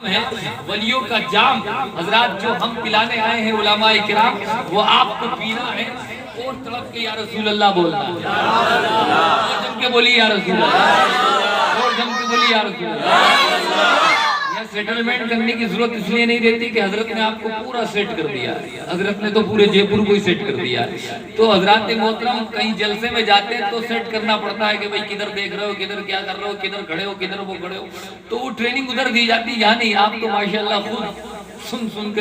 ہے ولیوں کا جام حضرات جو ہم پلانے آئے ہیں علماء کرام وہ آپ کو پینا ہے اور تڑپ کے یا رسول اللہ بولنا ہے اور جم کے بولی یا رسول اللہ اور جم کے بولی یا رسول اللہ۔ یہ سیٹلمنٹ کرنے کی ضرورت اس لیے نہیں رہتی کہ حضرت نے آپ کو پورا سیٹ کر دیا، حضرت نے تو پورے جے پور کو ہی سیٹ کر دیا۔ تو حضرات محترم کہیں جلسے میں جاتے ہیں تو سیٹ کرنا پڑتا ہے کہ بھئی کدھر دیکھ رہے ہو، کدھر کیا کر رہے ہو، کدھر کھڑے ہو، کدھر وہ کھڑے ہو، تو وہ ٹریننگ ادھر دی جاتی، یہاں نہیں۔ آپ تو ماشاءاللہ خود سن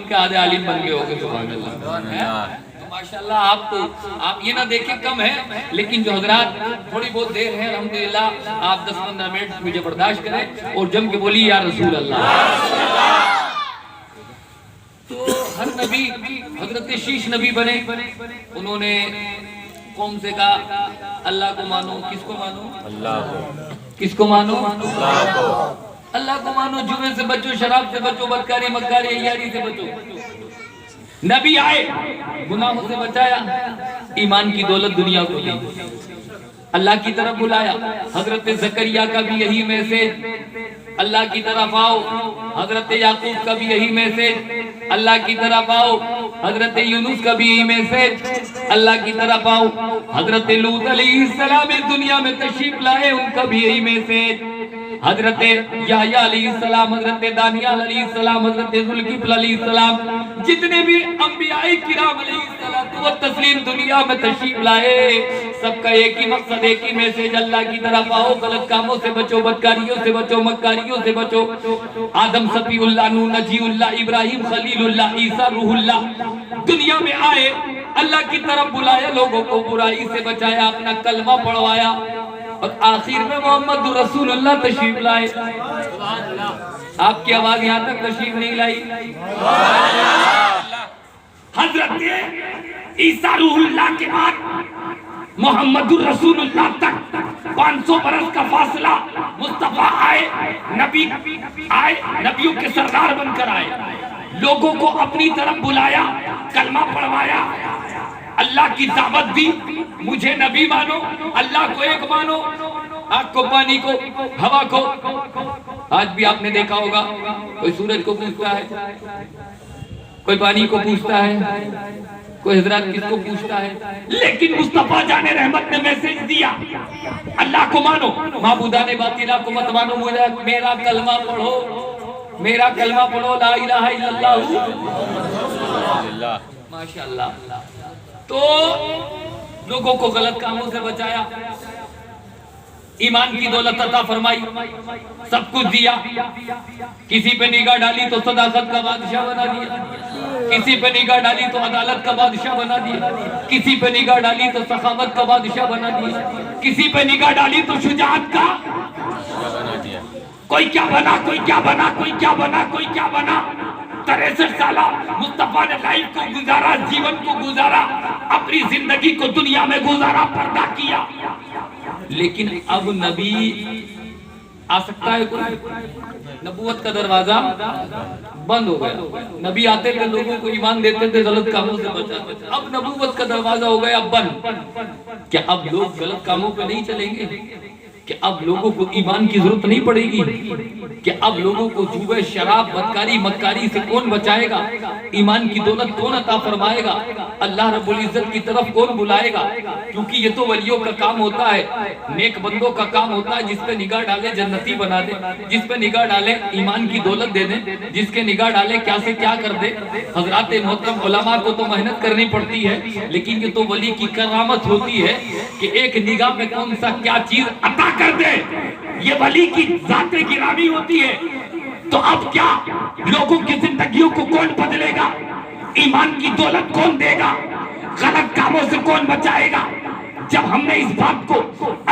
کے آدھے عالم بن گئے ہو گے، سبحان اللہ۔ ماشاءاللہ آپ یہ نہ دیکھیں کم ہے، لیکن جو حضرات تھوڑی بہت دیر ہے الحمدللہ آپ 10-15 منٹ مجھے برداشت کریں اور جم کے بولی یا رسول اللہ۔ تو ہر نبی حضرت شیش نبی بنے، انہوں نے قوم سے کہا اللہ کو مانو۔ کس کو مانو؟ اللہ کو۔ کس کو مانو؟ اللہ کو۔ اللہ کو مانو، جوے سے بچو، شراب سے بچو، بدکاری مکاری عیاری سے بچو۔ نبی آئے، گناہوں سے بچایا، ایمان کی دولت دنیا کو دی، اللہ کی طرف بلایا۔ حضرت زکریا کا بھی یہی میسج، اللہ کی طرف آؤ۔ حضرت یعقوب کا بھی یہی میسج، اللہ کی طرف آؤ۔ حضرت یونس کا بھی یہی میسج، اللہ کی طرف آؤ۔ حضرت لوط علیہ السلام اس دنیا میں تشریف لائے، ان کا بھی یہی میسج۔ حضرت یحییٰ علیہ السلام، حضرت دانیال علیہ السلام، حضرت ذوالکفل علیہ السلام، جتنے بھی انبیاء کرام علیہ السلام و تسلیم دنیا میں تشریف لائے، سب کا ایک ہی مقصد، ایک ہی میسج، اللہ کی طرف آؤ، غلط کاموں سے بچو، بدکاریوں سے بچو، مکاریوں سے بچو۔ آدم صفی اللہ، نوح نجی اللہ، ابراہیم خلیل اللہ، عیسیٰ روح اللہ دنیا میں آئے، اللہ کی طرف بلایا، لوگوں کو برائی سے بچایا، اپنا کلمہ پڑھوایا، اور آخر میں محمد رسول اللہ تشریف لائے۔ آپ کی آواز یہاں تک تشریف نہیں لائی؟ حضرت عیسیٰ روح اللہ کے بعد محمد رسول اللہ تک 500 برس کا فاصلہ، مصطفیٰ آئے، نبی آئے، نبیوں کے سردار بن کر آئے، لوگوں کو اپنی طرف بلایا، کلمہ پڑھوایا، اللہ کی دعوت دی، مجھے نبی مانو، اللہ کو ایک مانو، آگ کو، پانی کو، ہوا کو۔ آج بھی آپ نے دیکھا ہوگا کوئی سورج کو پوچھتا ہے، کوئی پانی کو پوچھتا ہے، کوئی حضرات کس کو پوچھتا ہے، لیکن مصطفیٰ جان رحمت نے میسج دیا، اللہ کو مانو، معبودان باطلہ کو مت مانو، میرا کلمہ پڑھو، میرا کلمہ پڑھو، لا الہ الا اللہ، ماشاءاللہ۔ تو لوگوں کو غلط کاموں سے بچایا، ایمان کی دولت عطا فرمائی، سب کچھ دیا۔ کسی پہ نگاہ ڈالی تو صداقت کا بادشاہ بنا دیا، کسی پہ نگاہ ڈالی تو عدالت کا بادشاہ بنا دیا، کسی پہ نگاہ ڈالی تو سخاوت کا بادشاہ بنا دیا، کسی پہ نگاہ ڈالی تو شجاعت کا بنا دیا۔ کوئی کیا بنا، کوئی کیا بنا، کوئی کیا بنا، کوئی کیا بنا۔ 63 سالہ مصطفیٰ نے لائف کو گزارا، جیون کو گزارا، اپنی زندگی کو دنیا میں گزارا، پردہ کیا۔ لیکن اب نبی آ سکتا ہے کوئی؟ نبوت کا دروازہ بند ہو گیا۔ نبی آتے تھے، لوگوں کو ایمان دیتے تھے، غلط کاموں سے بچاتے تھے، اب نبوت کا دروازہ ہو گیا بند۔ کیا اب لوگ غلط کاموں پہ نہیں چلیں گے؟ کہ اب لوگوں کو ایمان کی ضرورت نہیں پڑے گی؟ کہ اب لوگوں کو جوے، شراب، بدکاری، مکاری سے کون بچائے گا؟ ایمان کی دولت کون عطا فرمائے گا؟ اللہ رب العزت کی طرف کون بلائے گا؟ کیونکہ یہ تو ولیوں کا کام ہوتا ہے، نیک بندوں کا کام ہوتا ہے، جس پہ نگاہ ڈالے جنتی بنا دے، جس پہ نگاہ ڈالے ایمان کی دولت دے دے، جس کے نگاہ ڈالے کیا سے کیا کر دے۔ حضرات محترم علماء کو تو محنت کرنی پڑتی ہے، لیکن یہ تو ولی کی کرامت ہوتی ہے کہ ایک نگاہ میں کون سا کیا چیز عطا کر دے، یہ ولی کی ذات گرامی ہوتی ہے۔ تو اب کیا لوگوں کی زندگیوں کو کون بدلے گا؟ ایمان کی دولت کون دے گا؟ غلط کاموں سے کون بچائے گا؟ جب ہم نے اس بات کو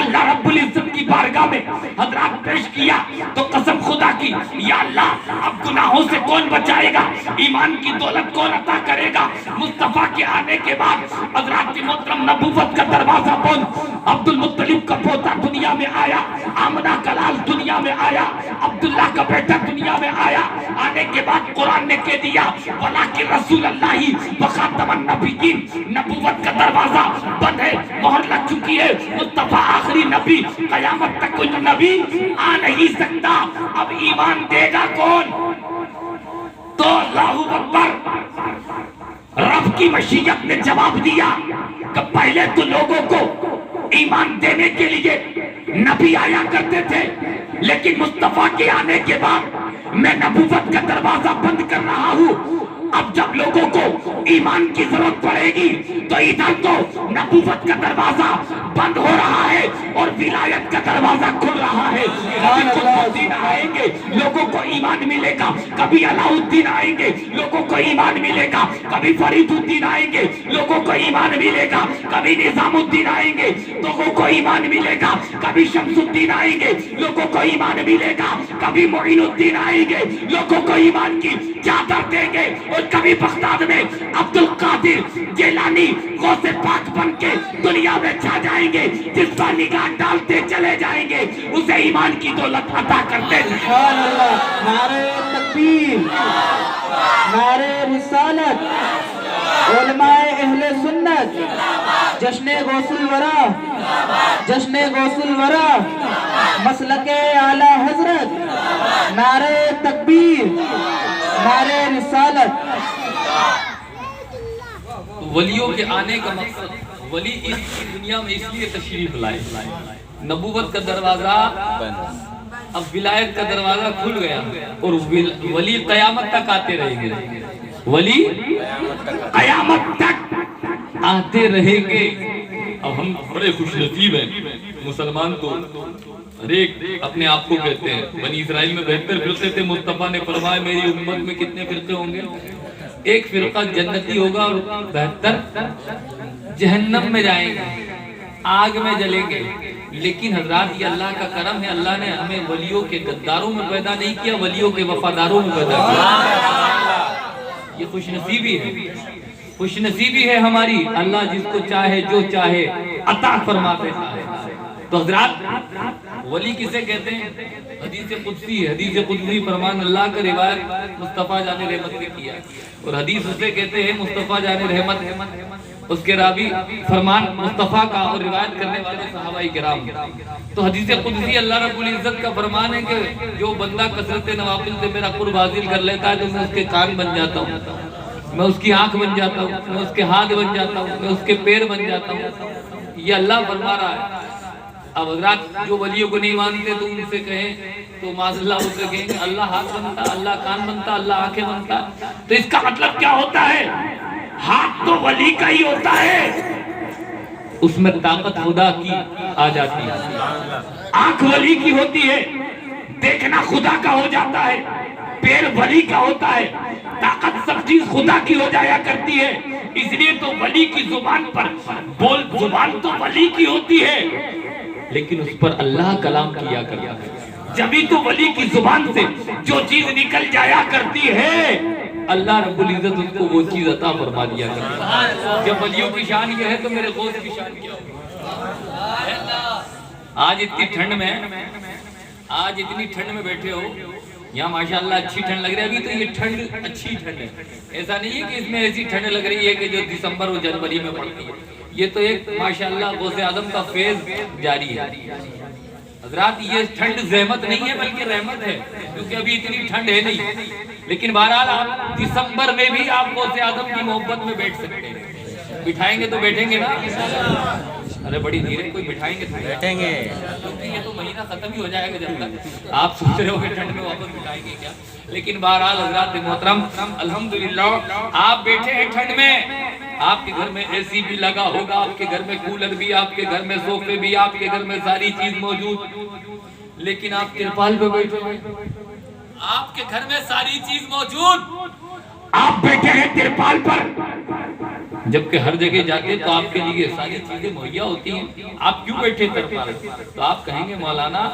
اللہ رب العزت کی بارگاہ میں حضرات پیش کیا تو قسم خدا کی، یا اللہ اب گناہوں سے کون بچائے گا؟ ایمان کی دولت کون عطا کرے گا؟ مصطفیٰ کے آنے کے بعد حضرات کی محترم نبوت کا دروازہ بند، عبد المطلب کا پوتا دنیا میں آیا، آمنہ کا لال دنیا میں آیا، عبداللہ کا بیٹا دنیا میں آیا۔ آنے کے بعد قرآن نے کہہ دیا وَلَٰكِن رسول اللہ وخاتم النبیین، نبوت کا دروازہ بند ہے، مہر لگ چکی ہے۔ مصطفیٰ آخری نبی، قیامت تک کوئی نبی آ نہیں سکتا۔ اب ایمان دے گا کون؟ کی مشیت نے جواب دیا کہ پہلے تو لوگوں کو ایمان دینے کے لیے نبی آیا کرتے تھے، لیکن مصطفیٰ کے آنے کے بعد میں نبوت کا دروازہ بند کر رہا ہوں۔ اب جب لوگوں کو ایمان کی ضرورت پڑے گی تو ادھر تو نبوت کا دروازہ بند ہو رہا ہے اور ولایت کا دروازہ کھل رہا ہے۔ کبھی قطب الدین آئیں گے، لوگوں کو ایمان ملے گا، کبھی علاء الدین آئیں گے، لوگوں کو ایمان ملے گا، کبھی فرید الدین آئیں گے، لوگوں کو ایمان ملے گا، کبھی نظام الدین آئیں گے، لوگوں کو ایمان ملے گا، کبھی شمس الدین آئیں گے، لوگوں کو ایمان ملے گا، کبھی معین الدین آئیں گے، لوگوں کو ایمان کی چادر دیں گے، اور کبھی بغداد میں عبد القادر جیلانی غوث پاک بن کے دنیا میں چھا جائیں گے، جس پر نگاہ ڈالتے چلے جائیں گے اسے ایمان کی دولت عطا کرتے ہیں۔ سبحان اللہ، نعرہ تکبیر، نعرہ رسالت، علماء اہل سنت، جشن غوث الورا، جشن غوث الورا، مسلک اعلی حضرت، نعرہ تکبیر، نعرہ رسالت۔ ولیوں کے آنے کا مقصد، ولی اس دنیا میں اس لیے تشریف لائے، نبوت کا دروازہ اب ولایت کا دروازہ کھل گیا اور ولی قیامت تک آتے رہیں گے، ولی قیامت تک آتے رہیں گے۔ اب ہم بڑے خوش نصیب ہیں مسلمان، تو ہر ایک اپنے آپ کو کہتے ہیں بنی اسرائیل میں 72 فرقے تھے، مصطفیٰ نے فرمایا میری امت میں کتنے فرقے ہوں گے؟ ایک فرقہ جنتی ہوگا اور 72 جہنم میں جائیں گے، آگ میں جلیں گے۔ لیکن حضرات یہ اللہ کا کرم ہے، اللہ نے ہمیں ولیوں کے غداروں میں پیدا نہیں کیا، ولیوں کے وفاداروں میں پیدا کیا۔ یہ خوش نصیبی ہے، خوش نصیبی ہے ہماری، اللہ جس کو چاہے جو چاہے عطا فرما دیتا ہے۔ تو حضرات ولی کسے کہتے ہیں؟ حدیث قدسی ہے، حدیث قدسی فرمان اللہ کا روایت مصطفیٰ جان رحمت نے کیا، اور حدیث اسے کہتے ہیں مصطفیٰ جان رحمت، اس کے راوی فرمان مصطفیٰ کا اور روایت کرنے والے صحابہ کرام۔ تو حدیث قدسی اللہ رب العزت کا فرمان ہے کہ جو بندہ کثرت نوافل سے میرا قرب حاصل کر لیتا ہے تو میں اس کے کان بن جاتا ہوں، میں اس کی آنکھ بن جاتا ہوں، میں اس کے ہاتھ بن جاتا ہوں، میں اس کے پیر بن جاتا ہوں۔ یہ اللہ فرما رہا ہے۔ اب حضرات جو ولیوں کو نہیں مانتے تو ان سے کہیں تو معاذ اللہ ان سے کہیں کہ اللہ ہاتھ بنتا، اللہ کان بنتا، اللہ آنکھیں بنتا، تو اس کا مطلب کیا ہوتا ہے؟ ہاتھ تو ولی کا ہی ہوتا ہے، اس میں طاقت خدا کی آ جاتی ہے، آنکھ ولی کی ہوتی ہے، دیکھنا خدا کا ہو جاتا ہے، پیر ولی کا ہوتا ہے، طاقت سب چیز خدا کی ہو جایا کرتی ہے۔ اس لیے تو ولی کی زبان پر بول، زبان تو ولی کی ہوتی ہے لیکن اس پر اللہ کلام کیا کرتا ہے۔ جبھی تو ولی کی زبان سے جو چیز نکل جایا کرتی ہے اللہ رب العزت اس کو وہ چیز عطا فرما دیا کرتا ہے۔ جب ولیوں کی شان یہ ہے تو میرے غوث کی شان کیا ہوگی؟ آج اتنی ٹھنڈ میں، آج اتنی ٹھنڈ میں بیٹھے ہو، یہاں ماشاءاللہ اچھی ٹھنڈ لگ رہی ہے، ابھی تو یہ ٹھنڈ اچھی ٹھنڈ ہے، ایسا نہیں ہے کہ اس میں ایسی ٹھنڈ لگ رہی ہے کہ جو دسمبر اور جنوری میں پڑتی ہے، یہ تو ایک ماشاءاللہ غوث اعظم کا فیض جاری ہے۔ حضرات یہ ٹھنڈ زحمت نہیں ہے بلکہ رحمت ہے، کیونکہ ابھی اتنی ٹھنڈ ہے نہیں، لیکن بہرحال آپ دسمبر میں بھی آپ غوث اعظم کی محبت میں بیٹھ سکتے ہیں۔ بٹھائیں گے تو بیٹھیں گے نا؟ ارے بڑی دھیرے، کوئی بٹھائیں گے تو بیٹھیں گے، کیونکہ یہ تو مہینہ ختم ہی ہو جائے گا جب تک آپ سوچ رہے ہو کہ ٹھنڈ میں واپس بٹھائیں گے کیا۔ لیکن بہرحال حضرات محترم الحمدللہ آپ بیٹھے ہیں ٹھنڈ میں، آپ کے گھر میں اے سی بھی لگا ہوگا، آپ کے گھر میں کولر بھی، آپ کے گھر میں صوفے بھی، آپ کے گھر میں ساری چیز موجود، لیکن آپ ترپال پہ بیٹھے ہیں، آپ کے گھر میں ساری چیز موجود، آپ بیٹھے ہیں ترپال پر، جبکہ ہر جگہ جاتے تو آپ کے لیے ساری چیزیں مہیا ہوتی ہیں، آپ کیوں بیٹھے ترپال؟ تو آپ کہیں گے مولانا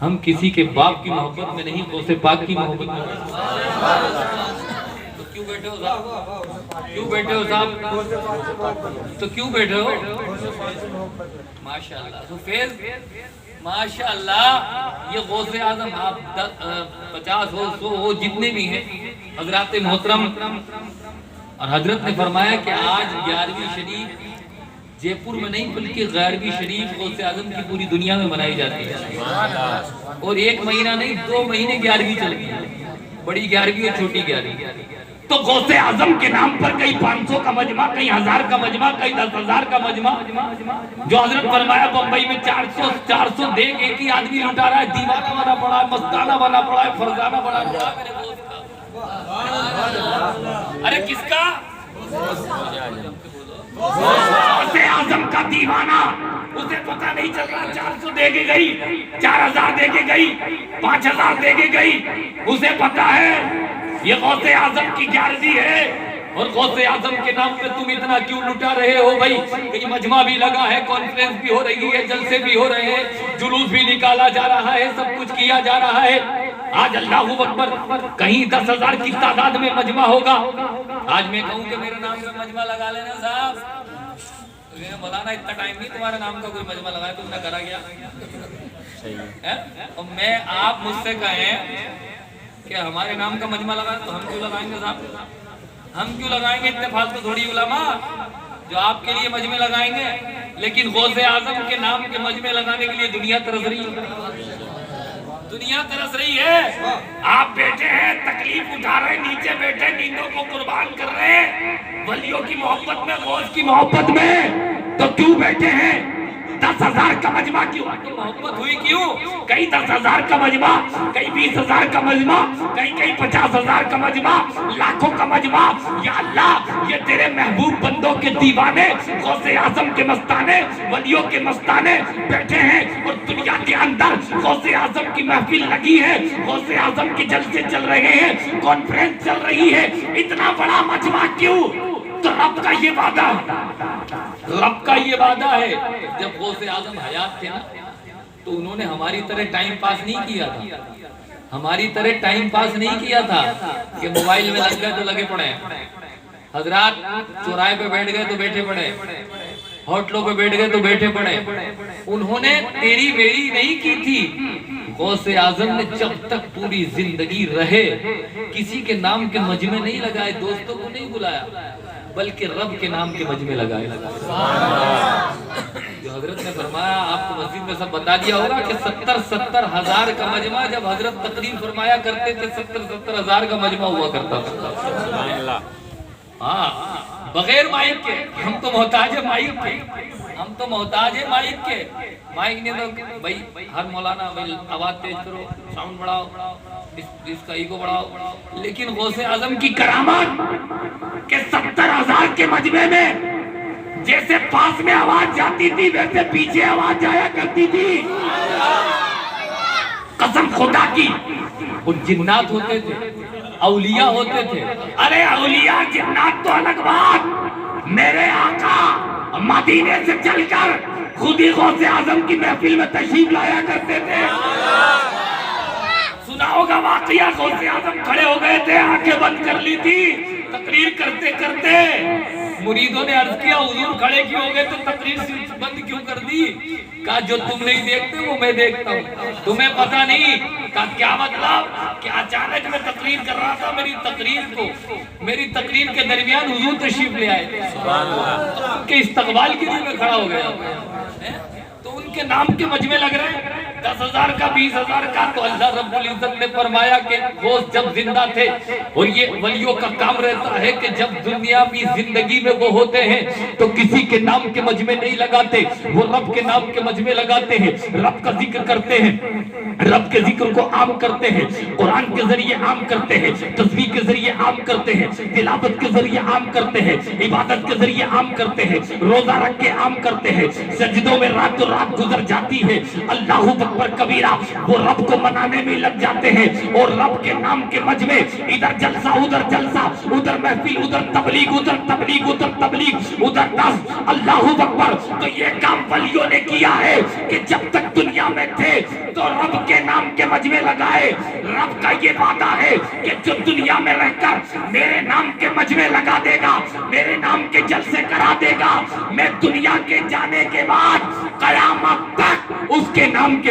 ہم کسی کے باپ کی محبت میں نہیں، غوث پاک کی محبت میں تو کیوں بیٹھے ہو صاحب؟ کیوں بیٹھے ہو صاحب؟ تو کیوں بیٹھے ہو؟ ماشاءاللہ تو فیض ماشاءاللہ، یہ غوث اعظم آپ 50 ہو 100 ہو جتنے بھی ہیں حضرات محترم، اور حضرت نے فرمایا کہ آج 11ویں شریف جے پور میں نہیں بلکہ 11ویں شریف غوث اعظم کی پوری دنیا میں منائی جاتی ہے، اور ایک مہینہ نہیں 2 مہینے 11ویں چلتی ہے، بڑی 11ویں اور چھوٹی 11ویں۔ تو غوث اعظم کے نام پر کئی 500 کا مجمع، کئی 1000 کا مجمع، کئی 10,000 کا مجمع، جو حضرت فرمایا بمبئی میں 400 دیکھ ایک ہی آدمی لٹا رہا ہے، دیوانہ بنا پڑا ہے، مستانہ بنا پڑا ہے، فرزانہ بنا پڑا ہے میرے دوست کا۔ ارے کس کا؟ غوث اعظم کا دیوانہ، اسے پتہ نہیں چل رہا 400 دے کے گئی، 4000 دے کے گئی، 5000 دے کے گئی، اسے پتہ ہے یہ غوث اعظم کی گیارہویں ہے۔ اور غوث اعظم کے نام پہ تم اتنا کیوں لٹا رہے ہو بھائی؟ کہیں مجمع بھی لگا ہے، کانفرنس بھی ہو رہی ہے، جلسے بھی ہو رہے ہیں، جلوس بھی نکالا جا رہا ہے، سب کچھ کیا جا رہا ہے۔ آج اللہ اکبر کہیں 10,000 کی تعداد میں مجمع ہوگا۔ آج میں کہوں کہ میرے نام پہ مجمع لگا لینا صاحب، مولانا اتنا ٹائم نہیں تمہارے نام کا کوئی مجمع لگایا، تم نے کرا گیا؟ اور میں آپ مجھ سے کہیں کہ ہمارے نام کا مجمع لگا تو ہم کیوں لگائیں گے صاحب؟ ہم کیوں لگائیں گے؟ اتنے فالتو تھوڑی علماء جو آپ کے لیے مجمع لگائیں گے، لیکن غوث اعظم کے نام کے مجمع لگانے کے لیے دنیا ترس رہی ہے، دنیا ترس رہی ہے۔ آپ بیٹھے ہیں، تکلیف اٹھا رہے ہیں، نیچے بیٹھے نیندوں کو قربان کر رہے ہیں ولیوں کی محبت میں، غوث کی محبت میں، تو کیوں بیٹھے ہیں؟ 10,000 کا مجمع کیوں؟ محبت ہوئی کیوں؟ کئی 10,000 کا مجمع، کئی 20,000 کا مجمع، کئی 50,000 کا مجمع، لاکھوں کا مجمع۔ یا اللہ، یہ تیرے محبوب بندوں کے دیوانے، غوث اعظم کے مستانے، ولیوں کے مستانے بیٹھے ہیں، اور دنیا کے اندر غوث اعظم کی محفل لگی ہے، غوث اعظم کے جلسے چل رہے ہیں، کانفرنس چل رہی ہے، اتنا بڑا مجمع کیوں؟ تو رب کا یہ وعدہ ہے، رب کا یہ وعدہ ہے۔ جب غوث اعظم حیات تھے نا تو انہوں نے ہماری طرح ٹائم پاس نہیں کیا تھا، ہماری طرح ٹائم پاس نہیں کیا تھا کہ موبائل میں لگ گئے تو لگے پڑے، حضرات چوراہے پہ بیٹھ گئے تو بیٹھے پڑے، ہوٹلوں پہ بیٹھ گئے تو بیٹھے پڑے۔ انہوں نے تیری میری نہیں کی تھی، غوث اعظم نے جب تک پوری زندگی رہے کسی کے نام کے مجمع نہیں لگائے، دوستوں کو نہیں بلایا، بلکہ رب کے نام کے مجمع لگائے۔ جو حضرت نے فرمایا، آپ کو مسجد میں سب بتا دیا ہوگا کہ 70 ہزار کا مجمع جب حضرت تقریر فرمایا کرتے تھے، 70 ہزار کا مجمع ہوا کرتا تھا۔ ہاں، بغیر مائک کے، ہم تو محتاج ہے مائک کے، ہم تو محتاج ہے مائک کے۔ مائک نہیں تو بھائی ہر مولانا بھائی آواز تیز کرو، ساؤنڈ بڑھاؤ، اس کا ایگو بڑھاؤ، لیکن غوث اعظم کی کرامات کہ 70,000 کے مجمع میں جیسے پاس میں آواز جاتی تھی ویسے پیچھے آواز جایا کرتی تھی۔ قسم خدا کی، وہ جنات ہوتے تھے، اولیاء ہوتے تھے۔ ارے اولیاء جنات تو الگ بات، میرے آقا مدینے سے چل کر خود ہی غوث اعظم کی محفل میں تشریف لایا کرتے تھے۔ سنا ہوگا واقعہ، غوث اعظم کھڑے ہو گئے تھے، آنکھیں بند کر لی تھی، تقریر کرتے کرتے مریدوں نے عرض کیا حضور کھڑے کیوں ہو گئے تو تقریر بند کیوں کر دی؟ کہا جو تم نہیں دیکھتے وہ میں دیکھتا ہوں، تمہیں پتہ نہیں۔ کہا کیا مطلب؟ کہ اچانک میں تقریر کر رہا تھا، میری تقریر کے درمیان حضور تشریف لے آئے ان کے استقبال کے لیے میں کھڑا ہو گیا، تو ان کے نام کے مجمع لگ رہے ہیں 10,000 کا 20,000 کا۔ تو اللہ رب العزت نے فرمایا کہ غوث جب زندہ تھے، اور یہ ولیوں کا کام رہتا ہے کہ جب دنیاوی زندگی میں وہ ہوتے ہیں تو کسی کے نام کے مجمع نہیں لگاتے، وہ رب کے نام کے مجمع لگاتے ہیں، رب کا ذکر کرتے ہیں، رب کے ذکر کو عام کرتے ہیں، قرآن کے ذریعے عام کرتے ہیں، تسبیح کے ذریعے عام کرتے ہیں، تلاوت کے ذریعے عام کرتے ہیں، عبادت کے ذریعے عام کرتے ہیں، روزہ رکھ کے عام کرتے ہیں، سجدوں میں رات گزر جاتی ہے، اللہ اکبر کبیرہ، وہ رب کو منانے میں لگ جاتے ہیں، اور رب کے نام کے مجمع، ادھر جلسہ ادھر جلسہ، ادھر محفل ادھر تبلیغ، ادھر تبلیغ ادھر تبلیغ، ادھر دس، اللہ اکبر۔ تو یہ کام ولیوں نے کیا ہے کہ جب تک دنیا میں تھے تو رب کے نام کے مجمع لگائے۔ رب کا یہ وعدہ ہے کہ جو دنیا میں رہ کر میرے نام کے مجمع لگا دے گا، میرے نام کے جلسے کرا دے گا، میں دنیا کے جانے کے بعد قیامت تک اس کے نام کے